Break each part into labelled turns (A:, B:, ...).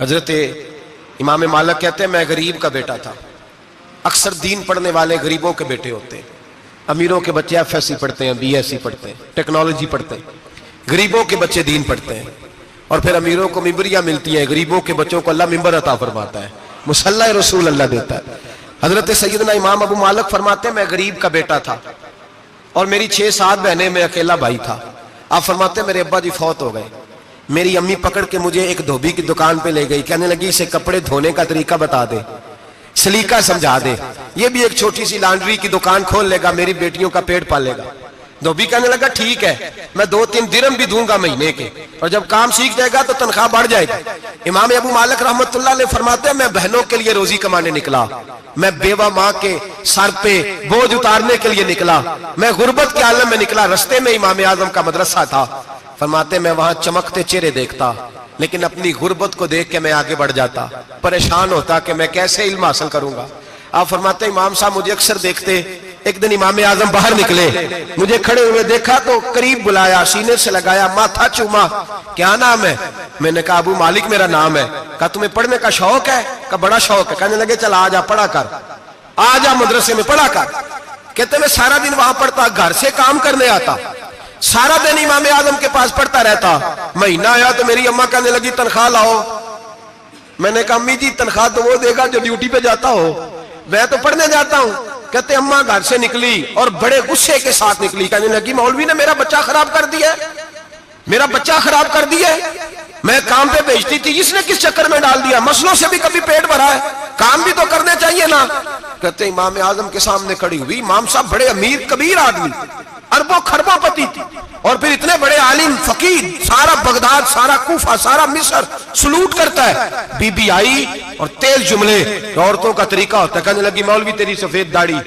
A: हजरत इमाम मालिक कहते हैं मैं गरीब का बेटा था। अक्सर दीन पढ़ने वाले गरीबों के बेटे होते हैं। अमीरों के बच्चे FSC पढ़ते हैं, BSc पढ़ते हैं, टेक्नोलॉजी पढ़ते हैं। गरीबों के बच्चे दीन पढ़ते हैं और फिर अमीरों को मिंबरियां मिलती हैं। गरीबों के बच्चों को अल्लाह मिंबर अता फरमाता है, मुसल्ला रसूल अल्लाह देता है। हजरत सैयदना इमाम अबू मालिक फरमाते हैं मैं गरीब का बेटा था और मेरी 6-7 बहनें, मैं अकेला भाई था। आप फरमाते मेरे अब्बा जी फौत हो गए। मेरी अम्मी पकड़ के मुझे एक धोबी की दुकान पे ले गई, कहने लगी इसे कपड़े धोने का तरीका बता दे, सलीका समझा दे, ये भी एक छोटी सी लॉन्ड्री की दुकान खोल लेगा, मेरी बेटियों का पेट पालेगा। धोबी कहने लगा ठीक है, मैं 2-3 दिरहम भी दूंगा महीने के, और जब काम सीख जाएगा तो तनख्वाह बढ़ जाएगी। इमाम अबू मालिक रहमतुल्लाह अलैह फरमाते हैं मैं बहनों के लिए रोजी कमाने निकला, मैं बेवा माँ के सर पे बोझ उतारने के लिए निकला, मैं गुर्बत के आलम में निकला। रस्ते में इमाम आजम का मदरसा था। फरमाते मैं वहां चमकते चेहरे देखता, लेकिन अपनी गुर्बत को देख के मैं आगे बढ़ जाता, परेशान होता कि मैं कैसे इल्म हासिल करूंगा। आप फरमाते इमाम साहब मुझे अक्सर देखते। एक दिन इमाम आजम बाहर निकले, मुझे खड़े हुए देखा तो करीब बुलाया, सीने से लगाया, माथा चूमा, क्या नाम है? मैंने कहा अबू मालिक मेरा नाम है। कहा तुम्हें पढ़ने का शौक है? कहा बड़ा शौक है। कहने लगे चल आ जा पढ़ा कर, आ जा मदरसे में पढ़ा कर। कहते मैं सारा दिन वहां पढ़ता, घर से काम करने आता, सारा दिन इमाम आजम के पास पढ़ता रहता। महीना आया तो मेरी अम्मा कहने लगी तनख्वाह लाओ। मैंने कहा अम्मी जी तनख्वाह तो वो देगा जो ड्यूटी पे जाता हो, मैं तो पढ़ने जाता हूं। कहते अम्मा घर से निकली और बड़े गुस्से के साथ निकली, कहने लगी मौलवी ने मेरा बच्चा खराब कर दिया, मेरा बच्चा खराब कर दिया, मैं काम पे भेजती थी, इसने किस चक्कर में डाल दिया, मसलों से भी कभी पेट भरा है, काम भी तो करने चाहिए ना। कहते इमाम आजम के सामने खड़ी हुई, इमाम साहब बड़े अमीर कबीर आदमी, अरबों खरबोपति थी, और फिर इतने बड़े आलिम फकीर, सारा बगदाद, सारा कूफा, सारा मिस्र सलूट करता है। बीबी आई और तेज जुमले, औरतों का तरीका होता है। कहने लगी मौलवी तेरी सफेद दाढ़ी,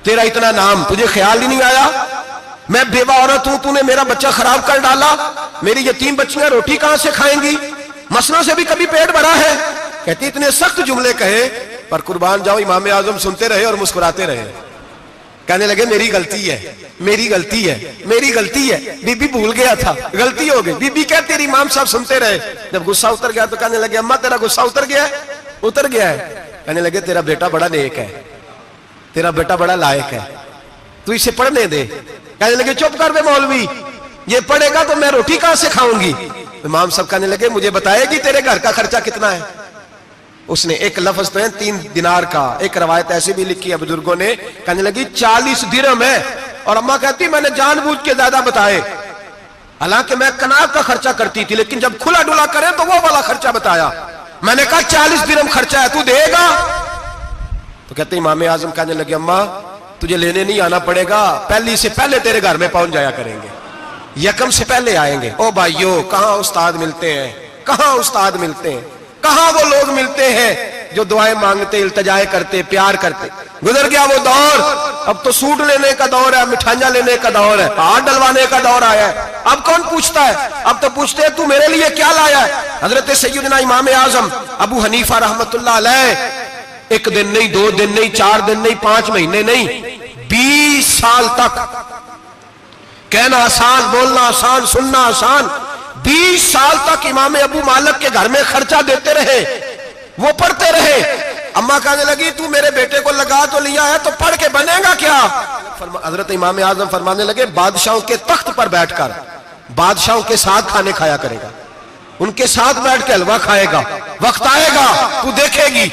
A: तेरा इतना नाम, तुझे ख्याल ही नहीं आया? मैं बेवा औरत हूं, तूने मेरा बच्चा खराब कर डाला, मेरी यतीम बच्चियां रोटी कहां से खाएंगी, मसलों से भी कभी पेट भरा है। कहती इतने सख्त जुमले कहे, पर कुर्बान जाओ इमाम आजम सुनते रहे और मुस्कुराते रहे। कहने लगे मेरी गलती है, मेरी गलती है, मेरी गलती है, बीबी भूल गया था, गलती हो गई। बीबी कहती रही, इमाम साहब सुनते रहे। जब गुस्सा उतर गया तो कहने लगे अम्मा तेरा गुस्सा उतर गया है? उतर गया है। कहने लगे तेरा बेटा बड़ा नेक है, तेरा बेटा बड़ा लायक है, तू इसे पढ़ने दे। कहने लगे चुप कर बे मौलवी, ये पढ़ेगा तो मैं रोटी कहां से खाऊंगी। इमाम साहब कहने लगे मुझे बताएगी तेरे घर का खर्चा कितना है? उसने एक लफ्ज तो है 3 दिनार का, एक रवायत ऐसी भी लिखी है बुजुर्गों ने, कहने लगी 40 दिरहम है। और अम्मा कहती मैंने जानबूझ के ज्यादा बताए, हालांकि मैं कनात का खर्चा करती थी, लेकिन जब खुला डुला करे तो वो वाला खर्चा बताया। मैंने कहा 40 दिरहम खर्चा है, तू देगा? तो कहते इमाम आजम कहने लगे अम्मा तुझे लेने नहीं आना पड़ेगा, पहली से पहले तेरे घर में पहुंच जाया करेंगे, यकम से पहले आएंगे। ओ भाइयों कहां उस्ताद मिलते हैं, कहां उस्ताद मिलते हैं, कहां वो लोग मिलते हैं जो दुआएं मांगते, इल्तिजाएं करते, प्यार करते। गुजर गया वो दौर, अब तो सूट लेने का दौर है, मिठाइयां लेने का दौर है, हाथ डलवाने का दौर आया है। अब कौन पूछता है? अब तो पूछते हैं तू मेरे लिए क्या लाया है। हजरत सैयदना इमाम आजम अबू हनीफा रहमतुल्लाह अलैह 1 दिन नहीं, 2 दिन नहीं, 4 दिन नहीं, 5 महीने नहीं, 20 साल तक, कहना आसान, बोलना आसान, सुनना आसान, 20 साल तक इमाम अबू मालिक के घर में खर्चा देते रहे, वो पढ़ते रहे। अम्मा कहने लगी तू मेरे बेटे को लगा तो लिया है, तो पढ़ के बनेगा क्या? हजरत इमाम आजम फरमाने लगे बादशाहों के तख्त पर बैठकर बादशाहों के साथ खाने खाया करेगा, उनके साथ बैठ के हलवा खाएगा, वक्त आएगा तू देखेगी।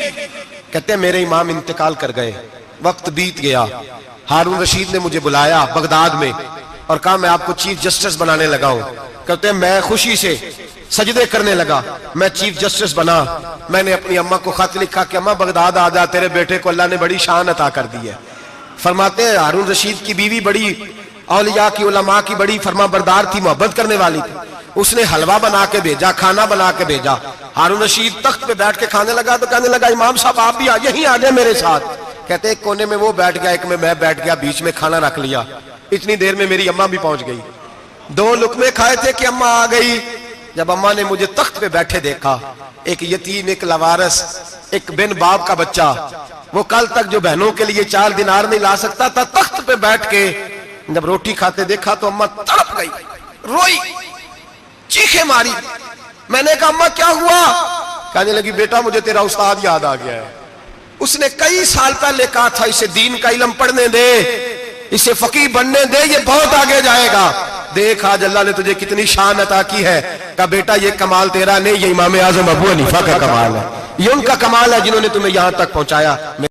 A: कहते मेरे इमाम इंतकाल कर गए, वक्त बीत गया। हारून रशीद ने मुझे बुलाया बगदाद में और कहा मैं आपको चीफ जस्टिस बनाने लगा हूं। कहते मैं खुशी से सजदे करने लगा, मैं चीफ जस्टिस बना। मैंने अपनी अम्मा को खत लिखा कि अम्मा बगदाद आ जा, तेरे बेटे को अल्लाह ने बड़ी शान अता कर दी है। फरमाते हैं हारून रशीद की बीवी बड़ी औलिया की, उलमा की बड़ी फरमा बरदार थी, मोहब्बत करने वाली थी। उसने हलवा बना के भेजा, खाना बना के भेजा। हारून रशीद तख्त पे बैठ के खाने लगा तो कहने लगा इमाम साहब आप भी यहीं आ जाए मेरे साथ। कहते एक कोने में वो बैठ गया, एक में मैं बैठ गया, बीच में खाना रख लिया। इतनी देर में मेरी अम्मा भी पहुंच गई। 2 लुकमे खाए थे कि अम्मा आ गई। जब अम्मा ने मुझे तख्त पे बैठे देखा, एक यतीम, एक लवारस, एक बिन बाप का बच्चा, वो कल तक जो बहनों के लिए 4 दिनार नहीं ला सकता था, तख्त पे बैठ के जब रोटी खाते देखा तो अम्मा तड़प गई, रोई, चीखें मारी। मैंने कहा अम्मा क्या हुआ? कहने लगी बेटा मुझे तेरा उस्ताद याद आ गया है, उसने कई साल पहले कहा था इसे दीन का इल्म पढ़ने दे, इसे फकीह बनने दे, ये बहुत आगे जाएगा। देख आज अल्लाह ने तुझे कितनी शान अता की है। कहा बेटा ये कमाल तेरा नहीं, ये इमाम आजम अबू हनीफा का कमाल है, ये उनका कमाल है जिन्होंने तुम्हें यहां तक पहुंचाया।